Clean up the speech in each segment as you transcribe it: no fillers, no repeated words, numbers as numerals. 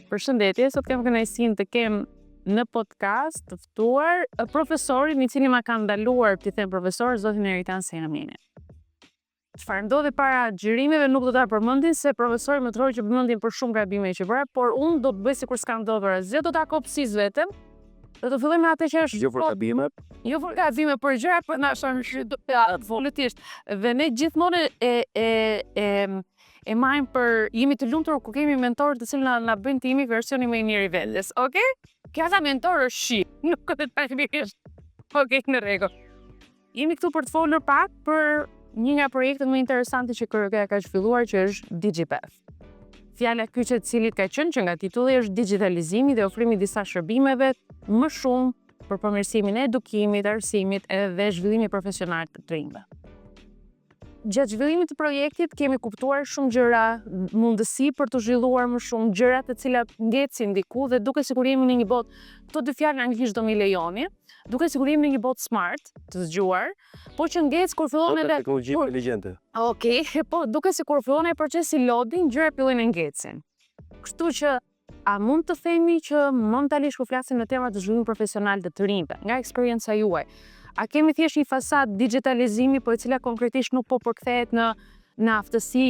Përshëndetje, sot kem kënaqësinë të kem në podcast të ftuar profesorin i cili ma ka ndaluar të them profesor, zotin Eritan Senamini. Çfarë ndodhi para xhirimeve nuk do ta përmendin se profesori më troi që përmendin për shumë gabime që bëra, por unë do të bëj sikur s'ka ndodhur asgjë, do ta kopsis vetëm. Do të filloj me atë që është Jo për gabime. Jo për gabime, për gjëra për na shonë volëtisht. Dhe ne gjithmonë e marrim për jemi të lumtur ku kemi mentorë të cilë na bëjnë të jemi versioni më i mirë i vetes, okay? Kjata mentor është shi, nuk është tashmisht. Okay, në rregull. Jemi këtu për të folur pak për një nga projektet më interesante që KRG ka zhvilluar, që është DigiPath. Fjala kyçe e cilit ka qenë që nga titulli është digitalizimi dhe ofrimi i disa shërbimeve më shumë për përmirësimin e edukimit, arsimit dhe zhvillimit profesional të rinjve. Gjatë zhvillimit të projektit kemi kuptuar shumë gjëra, mundësi për të zhvilluar më shumë gjëra të cilat ngecin diku dhe duke sikur jemi në një botë, këto dy fjalë anglisht do mi lejoni, duke sikur jemi në një botë smart, të zgjuar, po që ngec kur fillon edhe teknologji inteligjente. Okej, po duke sikur fillon ai procesi loading, gjëra fillojnë ngecin. Kështu që a mund të themi që momentalisht kur flasim në tema të zhvillimit profesional të rinjve, nga eksperjenca juaj, a kemi thjesht një fasad digitalizimi, po e cila konkretisht nuk po përkthehet në aftësi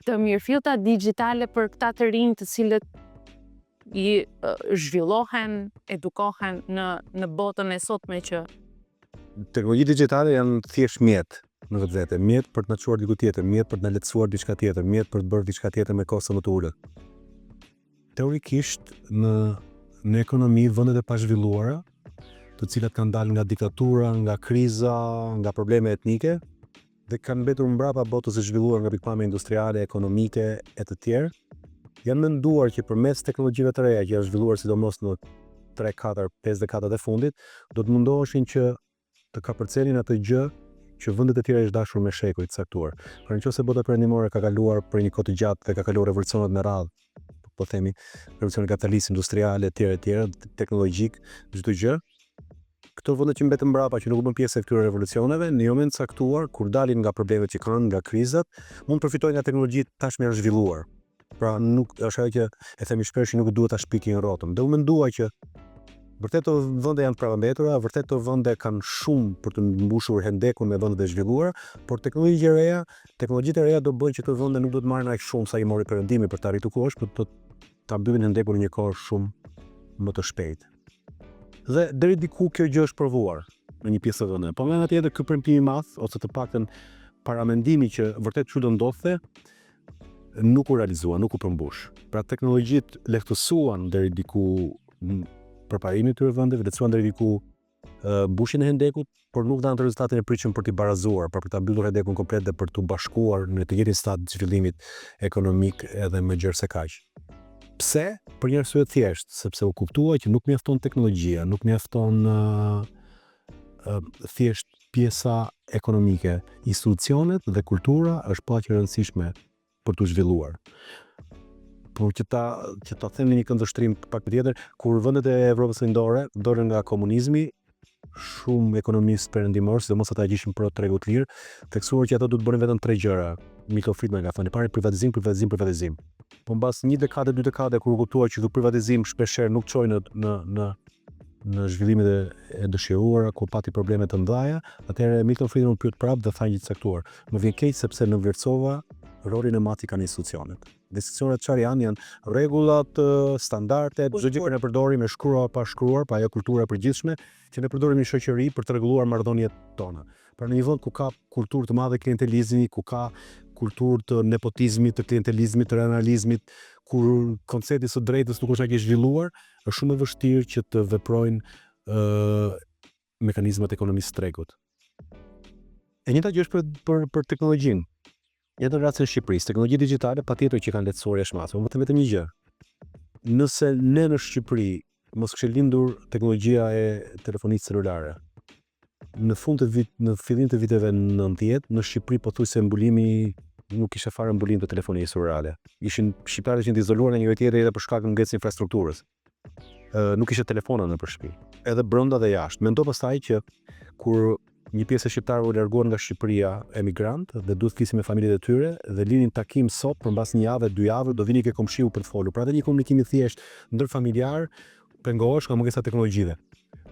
të mirëfillta digjitale për këta të rinj të cilët i zhvillohen, edukohen në botën e sotme që Teknologji digjitale janë thjesht mjet në vetvete, mjet për të na çuar diku tjetër, mjet për të na lehtësuar diçka tjetër, mjet për të bërë diçka tjetër me kosto më të ulët. Teorikisht në ekonomi vendet e pazhvilluara, të cilat kanë dalë nga diktatura, nga kriza, nga probleme etnike dhe kanë mbetur mbrapa botës së zhvilluar nga pikpamja industriale, ekonomike e të tjerë, janë menduar që përmes teknologjive të reja që janë zhvilluar sidomos në 3, 4, 5 dekadat e fundit, do të mundoheshin që të kapërcelin atë gjë që vendet e tjera është dashur me shekuj të caktuar. Por nëse bota perëndimore ka kaluar për një kohë të gjatë dhe ka kaluar revolucionet me radhë, po themi revolucioni kapitalist, industrial e tjera, teknologjik, çdo gjë, këto vende që mbetën mbrapa që nuk bën pjesë e këtyre revolucioneve, në një moment caktuar kur dalin nga problemet që kanë, nga krizat, mund të përfitojnë nga teknologjitë tashmë të zhvilluar. Pra nuk është ajo që e themi shpesh që nuk duhet ta shpikin rrotën. Dhe u mendua që vërtet të vende janë pravetura, vërtet të vende kanë shumë për të mbushur hendekun me vendet e zhvilluara, por teknologjitë e reja do bëjnë që këto vende nuk do të marrin aq shumë sa i mori perëndimi për të arritur ku është, por të ta mbyllin hendekun në një kohë shumë më të shpejtë. Dhe deri diku kjo gjë është provuar në një pjesë të vendeve. Po nga ana tjetër ky premtim i madh ose të paktën paramendimi që vërtet çu do ndodhte nuk u realizua, nuk u përmbush. Pra teknologjitë lehtësuan deri diku përparimin e këtyre vendeve, lehtësuan deri diku mbushjen e hendekut, por nuk dhanë rezultatin e pritshëm për t'i barazuar, për ta mbyllur hendekun komplet dhe për t'u bashkuar në të njëjtin stad të zhvillimit ekonomik edhe më gjerë se kaq. Pse? Për një arsye të thjeshtë, sepse u kuptua që nuk mjafton teknologjia, nuk mjafton thjesht pjesa ekonomike, institucionet dhe kultura është pa që rëndësishme për t'u zhvilluar. Por që ta them në një këndvështrim pak tjetër, kur vendet e Evropës Lindore dolën nga komunizmi, shumë ekonomistë perëndimor, sidomos ata që ishin pro tregut të lirë, theksuar që ato do të bënin vetëm 3 gjëra. Milton Friedman ka thënë, pari privatizim. Po mbas 1 dekade, 2 dekade kur u kuptua që ky privatizim shpeshherë nuk çoi në zhvillimet e dëshiruara, kur pati probleme të mëdha, atëherë Milton Friedman u pyet prapë dhe tha një caktuar. Më vjen keq sepse në vlerësova rolin e madh që kanë institucionet. Institucionet çfarë janë rregullat, standardet, çdo gjë që ne përdorim me shkruar pa shkruar, pa ajo kultura e përgjithshme që ne përdorim në shoqëri për të rregulluar marrëdhëniet tona. Pra në një vend ku ka kulturë të madhe klientelizmi, ku ka kulturë të nepotizmit, të klientelizmit, të realizmit, kur koncepti së drejtës nuk është aq i zhvilluar, është shumë e vështirë që të veprojnë mekanizmat e ekonomisë së tregut. E njëjta gjë është për teknologjinë. Ja në rastin e Shqipërisë, teknologji digjitale patjetër që kanë lehtësuar jashtë. Më them vetëm një gjë. Nëse ne në Shqipëri mos kishte lindur teknologjia e telefonisë celulare, në fillim të viteve 90, në Shqipëri pothuajse mbulimi nuk ishte fare mbulim të telefonisë celulare. Shqiptarët ishin të izoluar nga njëri tjetri edhe për shkak të ngecës infrastrukturës. Nuk ishte telefona nëpër shtëpi, edhe brenda dhe jashtë. Mendo pastaj që kur një pjesë e shqiptarëve u larguan nga Shqipëria emigrant dhe duhet të flisin me familjet e tyre dhe linin takim sot përmbas një javë, 2 javë do vini ke komshiu për të folur. Pra një komunikim i thjesht ndërfamiljar pengohesh nga mungesa e teknologjive.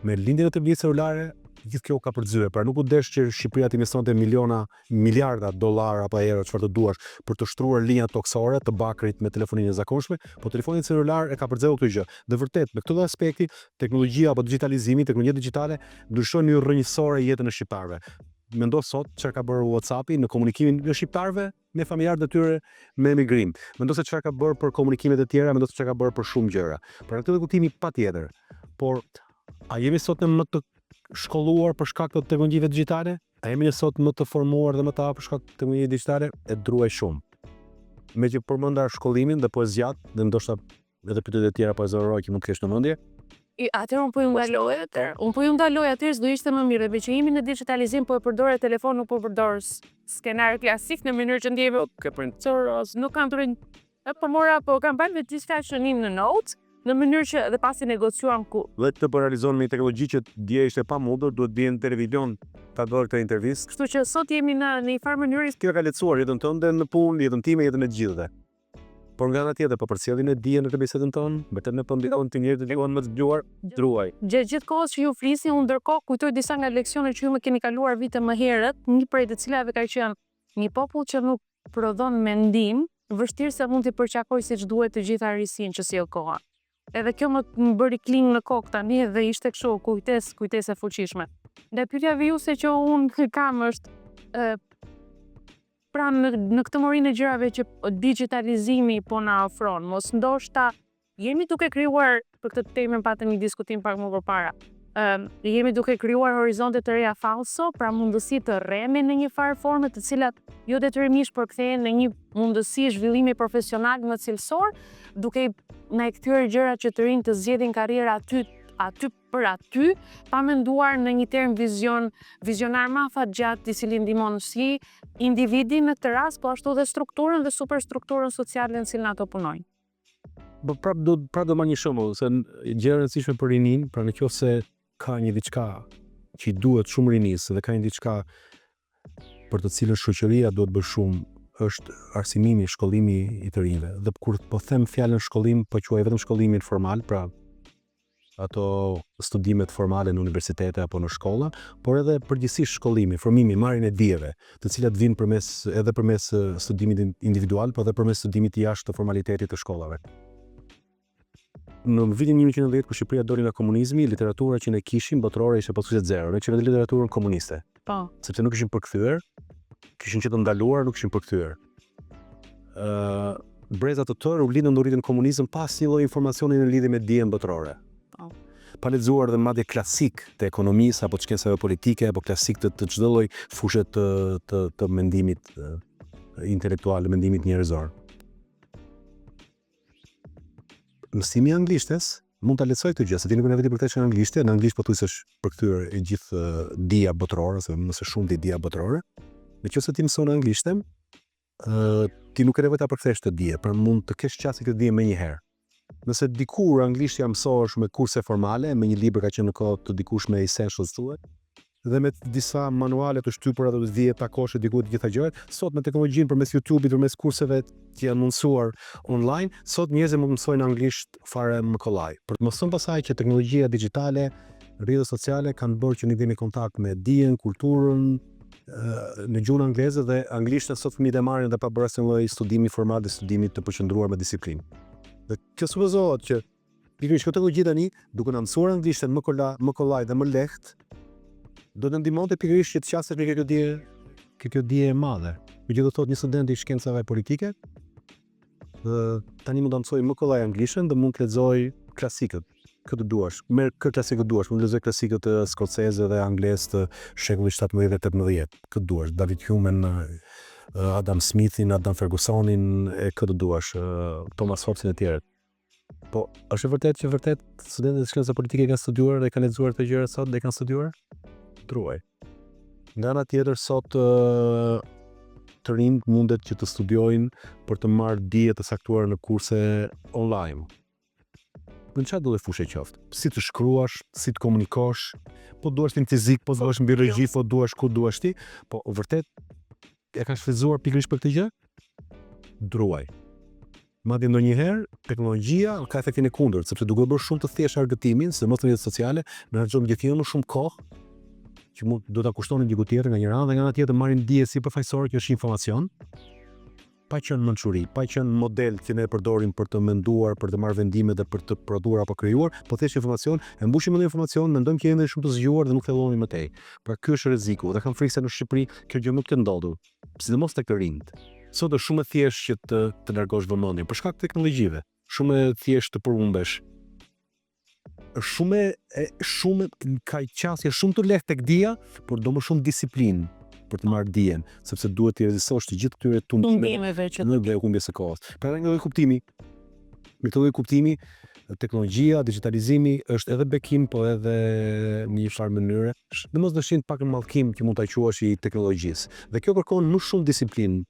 Me lindjen e televizive celulare gjithë kjo ka përzyer. Pra nuk u desh që Shqipëria të investonte miliarda dollar apo euro çfarë të duash për të shtruar linja toksore të bakrit me telefoninë e zakonshme, po telefoni celular e ka përzeuar këtë gjë. Dhe vërtet, me këtë aspekti, teknologjia apo digitalizimi, teknologjia digjitale ndryshon një rrënjësore jetën e shqiptarëve. Mendo sot çfarë ka bërë WhatsAppi në komunikimin e shqiptarëve me familjarët e tyre me emigrim. Mendo se çfarë ka bërë për komunikimet e tjera, mendo se çfarë ka bërë për shumë gjëra. Pra këtë kuptimi patjetër. Por a jemi sot në më të shkolluar për shkak të teknologjive digjitale? A jemi sot më të formuar dhe më të hapur për shkak të teknologjive digjitale? E druaj shumë. Me që përmenda shkollimin dhe po e zgjat, dhe ndoshta edhe pyetjet e tjera po e zoroj që mund të kesh në mendje. Atëherë unë po ju ndaloj atëherë do ishte më mirë, me që jemi në digitalizim po e përdor telefon, nuk po përdor skenar klasik në mënyrë që ndjejmë nuk kam të po mora po kam bërë me diçka që në notes në mënyrë që dhe pasi negociuam ku. Dhe të po realizohen me teknologji që dje ishte pamundur, duhet bien në televizion ta bërë këtë intervistë. Kështu që sot jemi në një farë mënyrë. Kjo ka lehtësuar jetën tënde në punë, jetën time, jetën e gjithëve. Por nga ana tjetër po përcjellin e dijen në këtë bisedën tonë, vërtet ne po ndihmon të njerëzit të jenë më të zgjuar, druaj. Gjithë kohës që ju flisni, unë ndërkohë kujtoj disa nga leksionet që ju më keni kaluar vite më herët, një prej të cilave ka qenë një popull që nuk prodhon mendim, vështirë se mund të përqakoj siç duhet të gjitha arisinë që sjell koha. Edhe kjo më bëri kling në kokë tani dhe ishte kështu kujtesë e fuqishme. Dhe pyetja ju se që unë kam është pra në këtë morinë e gjërave që digitalizimi po na ofron, mos ndoshta jemi duke krijuar për këtë temë patëm një diskutim pak më përpara. Jemi duke krijuar horizonte të reja falso, pra mundësi të rreme në një farë forme të cilat jo detyrimisht përkthehen në një mundësi zhvillimi profesional më cilësor, duke na kthyer gjërat që të rinë të zgjedhin karriera aty për aty, pa menduar në një term vizionar më afatgjatë i cili ndihmon si individin në këtë rast, po ashtu dhe strukturën dhe superstrukturën sociale në cilën ato punojnë. Prap do marr një shembull, se gjë e rëndësishme për rinin, pra nëse ka një diçka që i duhet shumë rinis dhe ka një diçka për të cilën shoqëria duhet bërë shumë, është arsimimi, shkollimi i të rinjve. Dhe kur po them fjalën shkollim, po quaj vetëm shkollimin formal, pra ato studimet formale në universitete apo në shkolla, por edhe përgjithsisht shkollimi, formimi, marrjen e dijeve, të cilat vijnë përmes studimit individual, por edhe përmes studimit jashtë të formalitetit të shkollave. Në vitin 1910 kur Shqipëria doli nga komunizmi, literatura që ne kishim botërore ishte pothuajse zero. Ne kishim literaturën komuniste. Po. Sepse nuk ishin përkthyer, kishin që të ndaluar, nuk ishin përkthyer. Brezat të tërë u lidhën në rritjen komunizëm pas një lloj informacioni në lidhje me dijen botërore. Pa lexuar dhe madje klasik të ekonomisë apo të shkencave politike apo klasik të çdo lloj fushë të mendimit intelektual, mendimit njerëzor. Mësimi i anglishtes mund ta lehtësoj këtë gjë, se ti nuk e veti për këtë që në anglisht pothuajse është përkthyer e gjithë dija botërore, ose nëse shumë dija botërore. Nëse ti mëson anglishten, ti nuk e nevojë ta përkthesh të dije, por mund të kesh qasje këtë dije më një herë. Nëse dikur anglisht ja mësohesh me kurse formale, me një libër ka qenë në kohë të dikush me essentials thuhet, dhe me disa manuale të shtypura të vije takoshe diku të gjitha gjërat, sot me teknologjinë përmes YouTube-it, përmes kurseve që janë mundsuar online, sot njerëzit mund të mësojnë anglisht fare më kollaj. Për të mësuar pasaj që teknologjia digjitale, rrjetet sociale kanë bërë që ne vini në kontakt me dijen, kulturën në gjuhën angleze dhe anglishtën sot fëmijët e marrin dhe pa bërë asnjë lloj studimi formal dhe studimit të përqendruar me disiplinë. Dhe kjo supozohet që pikërisht këtë teknologji tani, duke na mësuar anglishten më kollaj dhe më lehtë, do të ndihmonte pikërisht që të qasesh me kjo dije e madhe. Që do thotë një student i shkencave politike, tani mund ta mësoj më kollaj anglishtën dhe mund të lexoj klasikët. Këtë duash, merr këtë klasikët duash, mund të lexoj klasikët skoceze dhe anglez të shekullit 17 dhe 18. Këtë duash, David Hume, Adam Smithin, Adam Fergusonin, e këtë duash, Thomas Hobbesin e tjerët. Po, është vërtet që studentët e shkencave politike kanë studiuar dhe kanë lexuar këto gjëra sot dhe kanë studiuar? Truaj. Nga ana tjetër sot të rinjt mundet që të studiojnë për të marrë dije të saktuara në kurse online. në çfarë do të fushë qoftë. Si të shkruash, si të komunikosh, po duash në fizik, po duash mbi regji, po duash ku duash ti, po vërtet e ka shfrytzuar pikërisht për këtë gjë? Druaj. Madje ndonjëherë teknologjia ka efektin e kundërt, sepse duke bërë shumë të thjeshtë argëtimin, sidomos në rrjetet sociale, na harxhon gjithë më shumë kohë që mund do ta kushtonin diku tjetër nga një radhë dhe nga ana tjetër marrin dije si përfaqësore që është informacion, pa qenë mençuri, pa qenë model që ne e përdorim për të menduar, për të marrë vendime dhe për të prodhuar apo krijuar, po thjesht informacion, e mbushim me informacion, mendojmë që jemi shumë të zgjuar dhe nuk thellohemi më tej. Pra ky është rreziku dhe kam frikë se në Shqipëri kjo gjë nuk të ndodhur, sidomos tek të rinjt. Sot është shumë e thjeshtë që të largosh vëmendjen për shkak të teknologjive, shumë e thjeshtë të përhumbesh. Shumë ka qasje shumë të lehtë tek dija, por do më shumë disiplinë për të marrë dijen, sepse duhet të rezistosh të gjithë këtyre tundimeve që në vlerë humbjes së kohës. Pra nga lloj kuptimi, me këtë lloj kuptimi, teknologjia, digitalizimi është edhe bekim, po edhe në një farë mënyre, domosdoshmë pak në mallkim që mund ta quash i teknologjisë. Dhe kjo kërkon më shumë disiplinë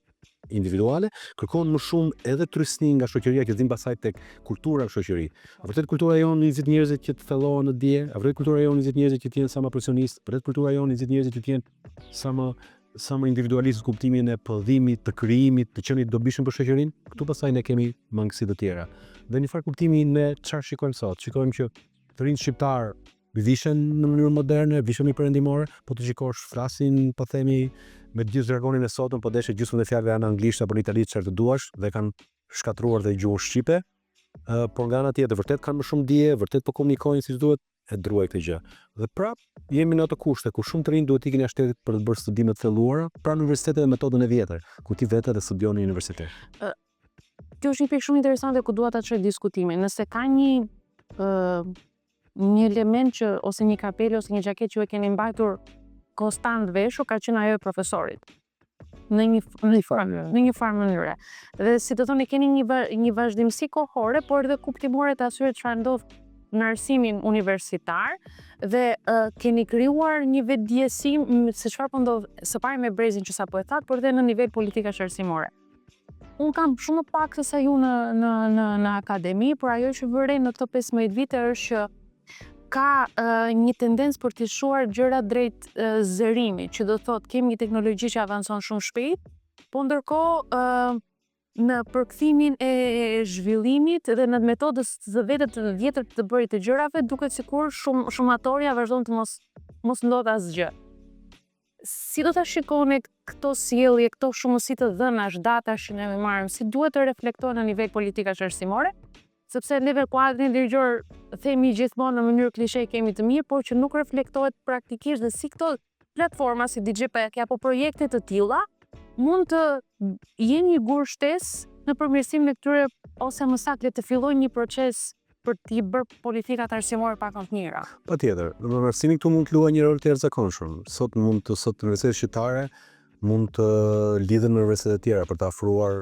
individuale, kërkon më shumë edhe trysni nga shoqëria që zin pasaj tek kultura e shoqëri. A vërtet kultura jonë nxit njerëzit që të thellohen në dije? A vërtet kultura jonë nxit njerëzit që të jenë sa më profesionistë? A vërtet kultura jonë nxit njerëzit që të jenë sa më individualist në kuptimin e prodhimit, të krijimit, të qenit dobishëm për shoqërinë? Këtu pastaj ne kemi mangësi të tjera. Dhe një farë kuptimi ne çfarë shikojmë sot? Shikojmë që të rinjt shqiptar vishen në mënyrë moderne, vishen perëndimore, po të shikosh flasin, po themi me gjithë jargonin e sotëm, po deshe gjysmën e fjalëve janë anglisht apo në italisht çfarë të duash dhe kanë shkatruar dhe gjuhën shqipe. Por nga ana tjetër vërtet kanë më shumë dije, vërtet po komunikojnë siç duhet, e druaj këtë gjë. Dhe prap jemi në ato kushte ku shumë të rinj duhet ikin jashtë shtetit për të bërë studime të thelluara pranë universitetit dhe metodën e vjetër, ku ti vetë dhe studion në universitet. Kjo është një pikë shumë interesante ku dua ta çoj diskutimin. Nëse ka një element që ose një kapele ose një xhaketë që e keni mbajtur konstant veshur, ka qenë ajo e profesorit. Në një farë mënyre. Dhe si të thonë keni një vazhdimsi kohore, por edhe kuptimore të asyre çfarë ndodh në arsimin universitar dhe keni krijuar një vetëdijesi se çfarë po ndodh së pari me brezin që sapo e thatë, por edhe në nivel politikash arsimore. Unë kam shumë më pak se sa ju në akademi, por ajo që vërej në këto 15 vite është që ka një tendencë për të shuar gjëra drejt zërimit, që do thotë kemi një teknologji që avancon shumë shpejt, po ndërkohë në përkthimin e zhvillimit dhe në metodës të vetë të vjetër të bërit të gjërave, duket sikur shumatorja vazhdon të mos ndodh asgjë. Si do ta shikoni këto sjellje, këto shumësi të dhënash, datash që ne marrim, si duhet të reflektohen në nivel politikash arsimore? Sepse neve kuadrin ligjor themi gjithmonë në mënyrë klishe kemi të mirë, por që nuk reflektohet praktikisht dhe si këto platforma si DigiPack apo projekte të tilla mund të jenë një gur shtesë në përmirësimin e këtyre ose më saktë të fillojë një proces për t'i bërë politikat arsimore pak më të mira. Patjetër, arsimi këtu mund të luajë një rol të jashtëzakonshëm. Sot universitetet shqiptare mund të lidhen me universitete të tjera për të afruar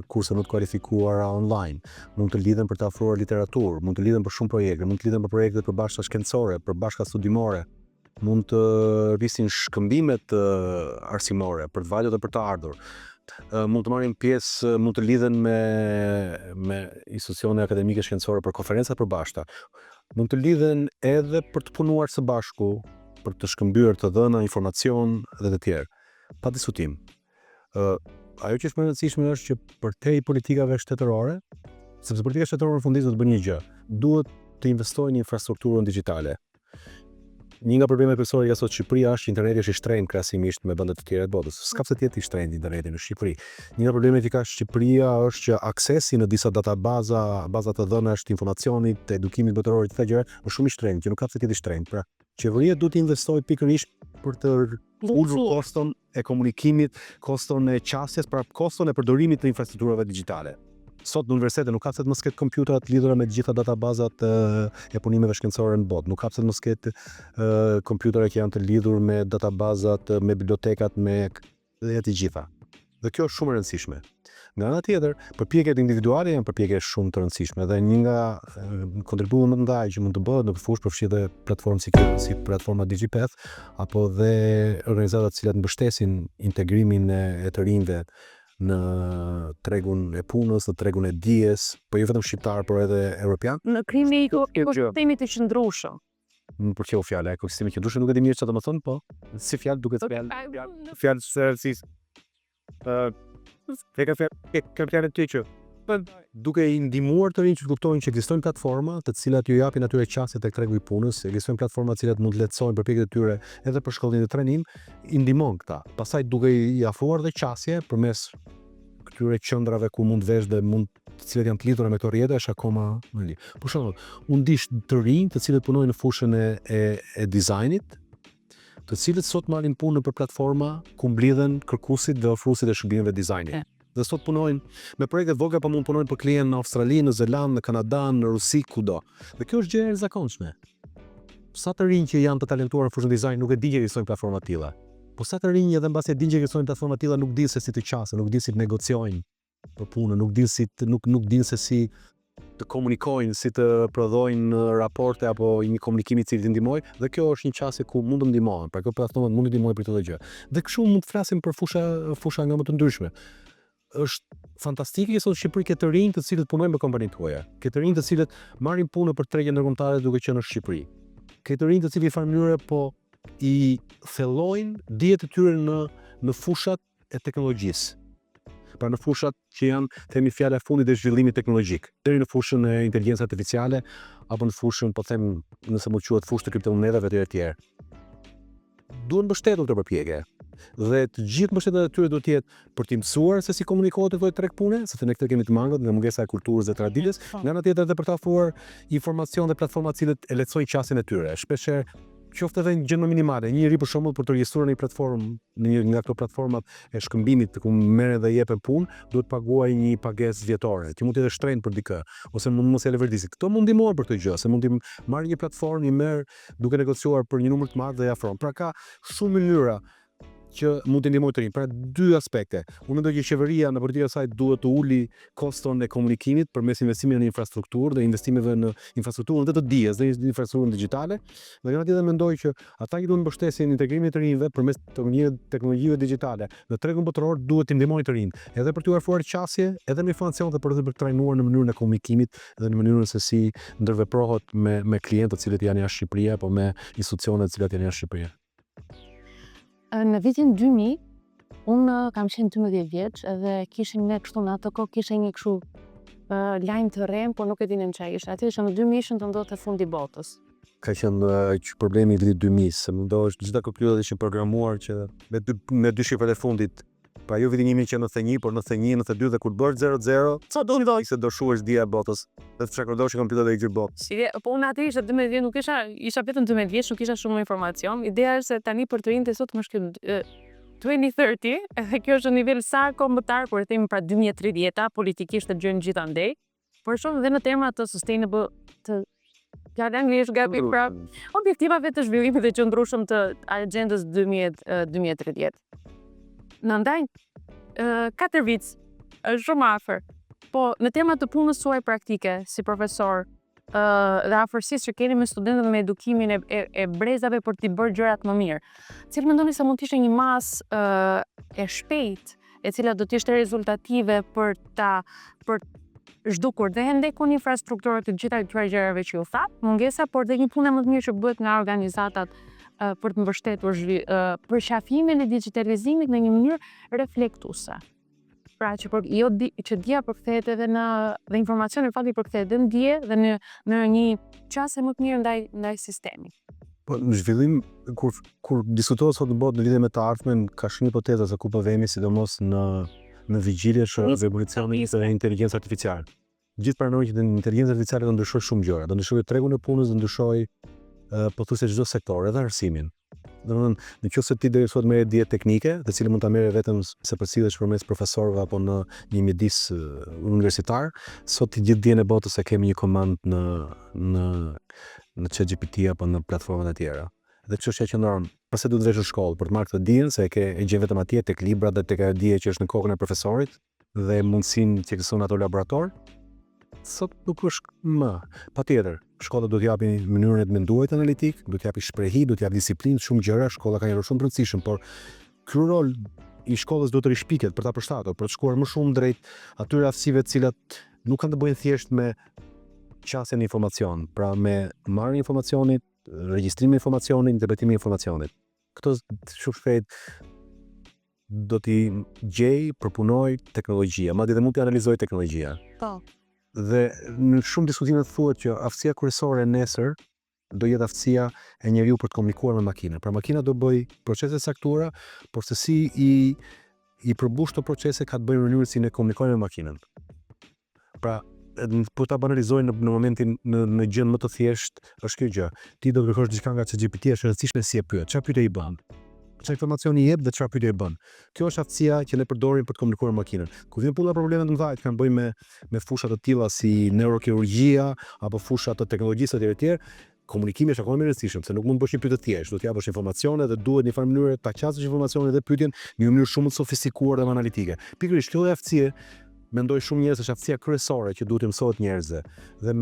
kurse më të kualifikuara online, mund të lidhen për të afruar literaturë, mund të lidhen për shumë projekte, mund të lidhen për projekte përbashkëta shkencore, përbashkëta studimore, mund të rrisin shkëmbimet arsimore për të vajtur dhe për të ardhur. Mund të marrin pjesë, mund të lidhen me institucione akademike shkencore për konferenca të përbashkëta. Mund të lidhen edhe për të punuar së bashku, për të shkëmbyer të dhëna, informacion dhe të tjerë. Pa diskutim. Ajo që është më e rëndësishme është që përtej politikave shtetërore, sepse politika shtetërore në fundis do të bëjë një gjë, duhet të investojnë në infrastrukturën digjitale. Një nga problemet kryesore që sot Shqipëria është që interneti është i shtrenjtë krahasimisht me vendet të tjera të botës. S'ka pse të jetë i shtrenjtë interneti në Shqipëri. Një nga problemet që ka Shqipëria është që aksesi në disa baza të dhënash të informacionit, të edukimit botëror, të këtyre gjërave është shumë i shtrenjtë, që nuk ka pse të jetë i shtrenjtë. Pra, qeveria duhet të investojë pikërisht për të ulur koston e komunikimit, koston e qasjes, pra koston e përdorimit të infrastrukturave digjitale. Sot në universitete nuk ka pse të mos ketë kompjutora të lidhura me të gjitha databazat e punimeve shkencore në botë. Nuk ka pse të mos ketë kompjutora që janë të lidhur me databazat, me bibliotekat, me të gjitha. Dhe kjo është shumë e rëndësishme. Nga ana tjetër, përpjekjet individuale janë përpjekje shumë të rëndësishme dhe një nga kontributet më të mëdha që mund të bëhet në fushë përfshi dhe platformë si platforma DigiPath apo dhe organizata të cilat mbështesin integrimin e të rinjve në tregun e punës, në tregun e dijes, po jo vetëm shqiptar, por edhe europian. Në krimi i ekosistemi të qëndrueshëm. Më pëlqeu fjala ekosistemi që duhet nuk e di mirë çfarë do të thonë, po si fjalë duket fjalë së rëndësishme. Ka fjalë të që duke i ndihmuar të rinj që të kuptojnë që ekzistojnë platforma të cilat ju japin atyre qasje tek tregu i punës, ekzistojnë platforma të cilat mund të lehtësojnë përpjekjet e tyre edhe për shkollim dhe trajnim, i ndihmon këta. Pastaj duke i afruar dhe qasje përmes këtyre qendrave ku mund vesh dhe mund të cilat janë të lidhura me këto rrjete është akoma më lirë. Për shembull, unë dish të rinj të cilët punojnë në fushën e dizajnit, të cilët sot marrin punë për platforma ku mblidhen kërkuesit dhe ofruesit e shërbimeve dizajni. Dhe sot punojnë me projekte vogla, po mund punojnë për klientë në Australi, në Zeland, në Kanada, në Rusi, kudo. Dhe kjo është gjë e jashtëzakonshme. Sa të rinj që janë të talentuar në fushën dizajn nuk e dinë që ekzistojnë platforma të tilla. Po sa të rinj edhe mbasi e dinë që ekzistojnë platforma të tilla nuk dinë se si të qasen, nuk dinë si të negociojnë për punën, nuk dinë se si të komunikojnë, si të prodhojnë raporte apo një komunikimi i cili të ndihmojë, dhe kjo është një qasje ku mund të ndihmohen. Pra kjo platforma mund të ndihmojë për këtë gjë. Dhe kështu mund të flasim për fusha nga më të ndryshme. Është fantastike që sot në Shqipëri ke të rinj të cilët punojnë me kompanitë tuaja. Ke të rinj të cilët marrin punë për tregje ndërkombëtare duke qenë në Shqipëri. Ke të rinj të cilët në farë mënyrë po i thellojnë dijet e tyre në fushat e teknologjisë. Pra në fushat që janë, themi fjala e fundit e zhvillimit teknologjik, deri në fushën e inteligjencës artificiale apo në fushën, po them, nëse mund quhet fushë të kriptomonedhave të tjerë. Duhen mbështetur këtë përpjekje. Dhe të gjithë mbështetjet e tyre duhet të jetë për të mësuar se si komunikohet këto treg pune, sepse ne këtë kemi të mangut nga mungesa e kulturës dhe traditës, nga ana tjetër edhe për të ofruar informacion dhe platforma të cilët e lehtësojnë qasjen e tyre. Shpeshherë qoftë edhe një gjë më minimale, një njeri për shembull për të regjistruar në një platformë, në një nga këto platformat e shkëmbimit ku merren dhe jepen punë, duhet të paguaj një pagesë vjetore, që mund të jetë shtrenjtë për dikë, ose mund mos e lëvërdisi. Kto mund ndihmojnë për këtë gjë, se mund të marrë një platformë, i merr duke negociuar për një numër të madh dhe i afron. Pra ka shumë mënyra që mund të ndihmojë të rinj. Pra dy aspekte. Unë mendoj që qeveria në politikën e saj duhet të uli koston e komunikimit përmes investimeve në infrastrukturë dhe investimeve në infrastrukturën dhe të dijes dhe infrastrukturën digjitale. Dhe nga tjetër mendoj që ata që duhen mbështesin integrimin e të rinjve përmes teknologjive digjitale në tregun botëror duhet të ndihmojnë të rinj, edhe për t'u ofruar qasje, edhe në informacion dhe për të trajnuar në mënyrën e komunikimit dhe në mënyrën se si ndërveprohet me klientët të cilët janë jashtë Shqipërisë apo me institucionet të cilat janë jashtë Shqipërisë. Në vitin 2000, unë kam qenë 12 vjeç edhe kishim ne kështu në atë kohë kishte një kështu lajm të rrem, por nuk e dinim çfarë ishte. Atë që në 2000 ishte të ndodhte fundi botës. Ka qenë problemi i vitit 2000, se mundohesh gjitha kompjuterat ishin programuar që me dy shifrat e fundit. Pa jo vitin 1991, por 91, 92 dhe kur bërë 00, sa do ndodhi se do shuhesh dia e botës. Dhe të shakurdosh kompjuterat e gjithë botës. Po unë atë ishte 12 vjeç, nuk isha vetëm 12 vjeç, nuk isha shumë informacion. Ideja është se tani për të rinjtë sot më shkrim 2030, edhe kjo është në nivel sa kombëtar, por e themi pra 2030, politikisht të gjojnë gjithandej. Por shumë dhe në tema të sustainable, të fjala anglisht gabi pra objektivave të zhvillimit të qëndrueshëm të agendës 2030. Në ndaj 4 vit është shumë afër, po në tema të punës suaj praktike si profesor dhe afërsisë që keni me studentët dhe me edukimin e brezave për t'i bërë gjërat më mirë, cilë mendoni se mund t'ishte një masë e shpejt e cila do t'ishte rezultative për zhdukur dhe ndekun infrastrukturët të gjitha këtyre gjërave që ju thatë, mungesa, por dhe një punë më të mirë që bëhet nga organizatat për të mbështetur përqafimin e digitalizimit në një mënyrë reflektuese. Pra që dija përkthehet edhe dhe informacioni fati përkthehet edhe në dije dhe në një qasje më të mirë ndaj sistemit. Po në zhvillim kur diskutohet sot në botë në lidhje me të ardhmen, ka shumë hipoteza se ku po vemi, sidomos në vigjilje të revolucionit të inteligjencës artificiale. Gjithë pranojnë që inteligjenca artificiale do ndryshojë shumë gjëra, do ndryshojë tregun e punës, do ndryshojë pothuajse çdo sektor, edhe arsimin. Domethënë, nëse ti deri sot merr dije teknike, të cilën mund ta merre vetëm se përcjellesh përmes profesorëve apo në një mjedis universitar, sot të gjithë dijen e botës e kemi një komandë në ChatGPT apo në platformat e tjera. Dhe çështja qëndron, pse duhet vesh në shkollë për të marrë këtë dijen, se e gjen vetëm atje tek librat dhe tek ajo dije që është në kokën e profesorit dhe mundësinë që ekziston ato laborator. Sot nuk është më. Patjetër, shkolla do t'japi mënyrën e të menduarit analitik, do t'japi shprehi, do t'japi disiplinë, shumë gjëra, shkolla ka një rol shumë të rëndësishëm, por ky rol i shkollës do të rishpiket për ta përshtatur, për të shkuar më shumë drejt atyre aftësive të cilat nuk kanë të bëjnë thjesht me qasjen e informacion, pra me marrjen e informacionit, regjistrimin e informacionit, interpretimin e informacionit. Këto shumë shpejt do t'i gjej, përpunoj teknologjia, madje dhe mund t'i analizoj teknologjia. Po. Dhe në shumë diskutime thuhet që aftësia kryesore nesër do jetë aftësia e njeriu për të komunikuar me makinën. Pra makina do bëj procese të saktura, por se si i përmbush këto procese ka të bëjë në mënyrën si ne komunikojmë me makinën. Pra, po ta banalizoj në momentin në gjën më të thjesht është kjo gjë. Ti do të kërkosh diçka nga ChatGPT, është e rëndësishme si e pyet, çfarë pyetje i bën. Çfarë informacioni i jep dhe çfarë pyetje i bën. Kjo është aftësia që ne përdorim për të komunikuar me makinën. Kur vjen puna probleme të mëdha që kanë bëjnë me fusha të tilla si neurokirurgjia apo fusha të teknologjisë etj. Komunikimi është akoma më i rëndësishëm, se nuk mund të bësh një pyetje të thjeshtë, do të japësh informacione dhe duhet në një farë mënyrë ta qasësh informacionin dhe pyetjen në një mënyrë shumë të sofistikuar dhe analitike. Pikërisht kjo aftësie mendoj shumë njerëz është aftësia kryesore që duhet të mësohet njerëzve. Dhe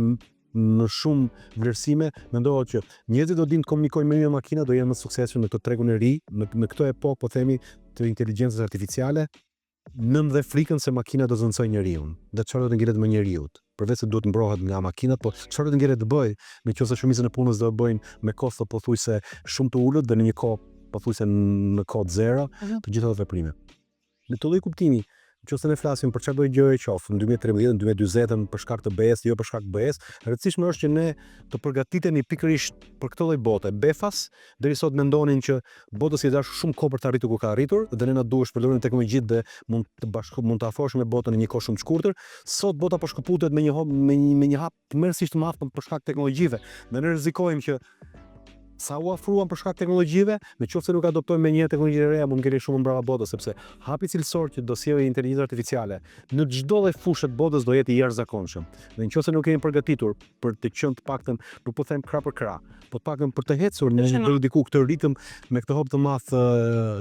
në shumë vlerësime mendohet që njerëzit do dinë të komunikojnë me një makinë, do jenë më të suksesshëm në këtë tregun e ri, në këtë epokë po themi të inteligjencës artificiale, nëm dhe frikën se makina do të zënësoj njeriu. Dhe çfarë do të ngjitet me njeriu? Përveç se duhet mbrohet nga makinat, po çfarë do të ngjitet të bëj, nëse shumicën e punës do e bëjnë me kosto pothuajse shumë të ulët dhe në një kohë pothuajse në kod zero, të gjitha ato veprime. Në të lloj kuptimi, nëse ne flasim për çfarë do gjëje qoftë në 2013, në 2040 për shkak të BE-s, jo për shkak të BE-s, rëndësishme është që ne të përgatitemi pikërisht për këtë lloj bote. Befas deri sot mendonin që botës i dash shumë kohë për të arritur ku ka arritur, dhe ne na duhet të përdorim teknologjitë dhe mund të afrohesh me botën në një kohë shumë të shkurtër. Sot bota po shkëputet me një hap tmerrsisht të madh për shkak të teknologjive. Dhe ne rrezikojmë që sa u afruan për shkak të teknologjive, nëse nuk adoptojmë me një teknologji të reja, mund ngeli shumë mbrapa botës, sepse hapi cilësor që do sjellë inteligjenca artificiale në çdo lloj fushë të botës do jetë i jashtëzakonshëm. Dhe nëse nuk kemi përgatitur për të qenë të paktën, nuk po them krah për krah, po të paktën për të ecur në diku këtë ritëm me këtë hop të madh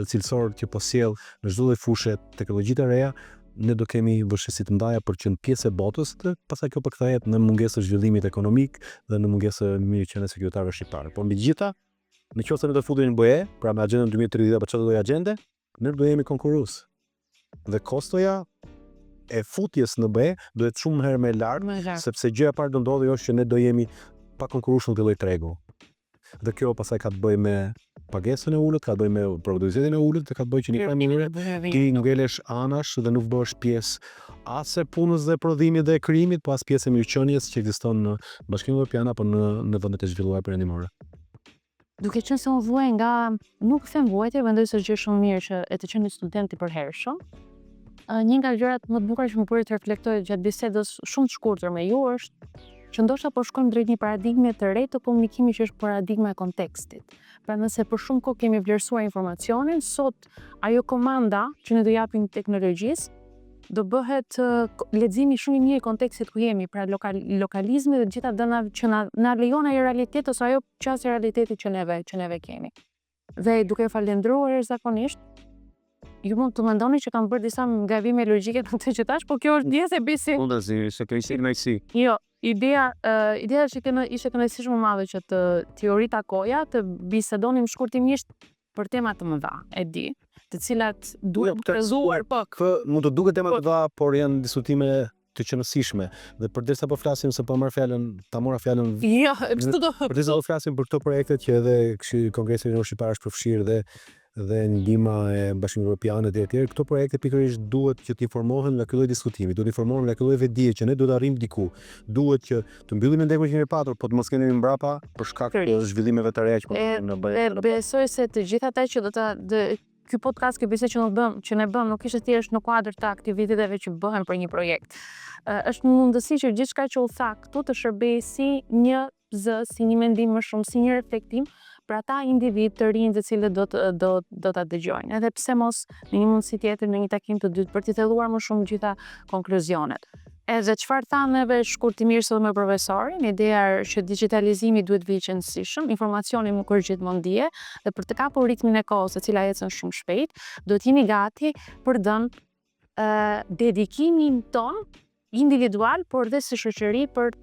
cilësor që po sjell në çdo lloj fushë teknologji të reja, ne do kemi vështirësi të mëdha për të qenë pjesë e botës, dhe pastaj kjo përkthehet në mungesë zhvillimit ekonomik dhe në mungesë mirëqenies së qytetarëve shqiptarë. Por mbi gjitha, nëse ne do futemi në BE, pra me agjendën 2030 apo çdo lloj agjende, ne do jemi konkurrues. Dhe kostoja e futjes në BE do jetë shumë herë më e lartë, sepse gjëja e parë do ndodhi është që ne do jemi pa konkurrueshëm këtë lloj tregu. Dhe kjo pastaj ka të bëjë me pagesën e ulët, ka të bëjë me produktivitetin e ulët, dhe ka të bëjë që një mënyrë ti ngelesh anash dhe nuk bëhesh pjesë as e punës dhe prodhimit dhe krijimit, po as pjesë e mirëqenies që ekziston në Bashkimin Evropian apo në vendet e zhvilluara perëndimore. Duke qenë se unë vuaj nga, nuk them vuajtje, mendoj se është gjë shumë mirë që e të qenë student i përhershëm. Një nga gjërat më të bukura që më bëri të reflektoj gjatë bisedës shumë të shkurtër me ju është që ndoshta po shkojmë drejt një paradigme të re të komunikimit që është paradigma e kontekstit. Pra nëse për shumë kohë kemi vlerësuar informacionin, sot ajo komanda që ne do japim teknologjisë do bëhet leximi shumë i mirë i kontekstit ku jemi, pra lokalizmi dhe gjitha dënat që na lejon ai realitet ose ajo çështje realiteti që neve kemi. Dhe duke falendruar jashtëzakonisht, ju mund të mendoni që kam bërë disa gabime logjike në këtë që tash, po kjo është ndjesë e besi. Jo, ideja që ishte kënaqësi shumë e madhe që të ritakoja, të bisedonim shkurtimisht për tema të mëdha, e di, të cilat duhet prezuar pak. Mund të duket tema të mëdha, por janë diskutime të qëndrueshme. Dhe përderisa po flasim se po marr fjalën, ta mora fjalën. Jo, pse do? Përderisa do flasim për këto projekte që edhe Kongresi Verior Shqiptar është përfshirë dhe ndihma e Bashkimit Evropian e tjerë, këto projekte pikërisht duhet që të informohen nga ky lloj diskutimi, duhet të informohen nga ky lloj vetdije që ne do të arrijmë diku. Duhet që të mbyllim ndërkohë që kemi patur, po të mos kemi mbrapa për shkak të zhvillimeve të reja që po në BE. Besoj se të gjithë ata që ky podcast, ky bisedë që ne bëm nuk ishte thjesht në kuadër të aktiviteteve që bëhen për një projekt. Është ndësi që gjithçka që u tha këtu të shërbejë si një zë, si një mendim më shumë, si një reflektim për ata individ të rinj të cilët do ta dëgjojnë. Edhe pse mos në një mundësi tjetër në një takim të dytë për të thelluar më shumë gjitha konkluzionet. Edhe çfarë thanë neve shkurtimisht me profesorin, ideja është që digitalizimi duhet vijë qëndrueshëm, informacioni më kur gjithmonë dije, dhe për të kapur ritmin e kohës, e cila ecën shumë shpejt, do të jemi gati për dhënë dedikimin ton individual, por dhe si shoqëri për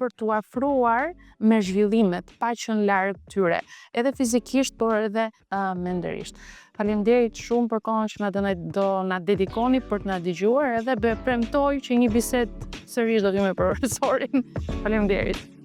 për t'u afruar me zhvillimet, pa qenë larg tyre, edhe fizikisht, por edhe mendërisht. Faleminderit shumë për kohën që do na dedikoni për të na dëgjuar, edhe premtoj që një bisedë sërish do t'ju me profesorin. Faleminderit.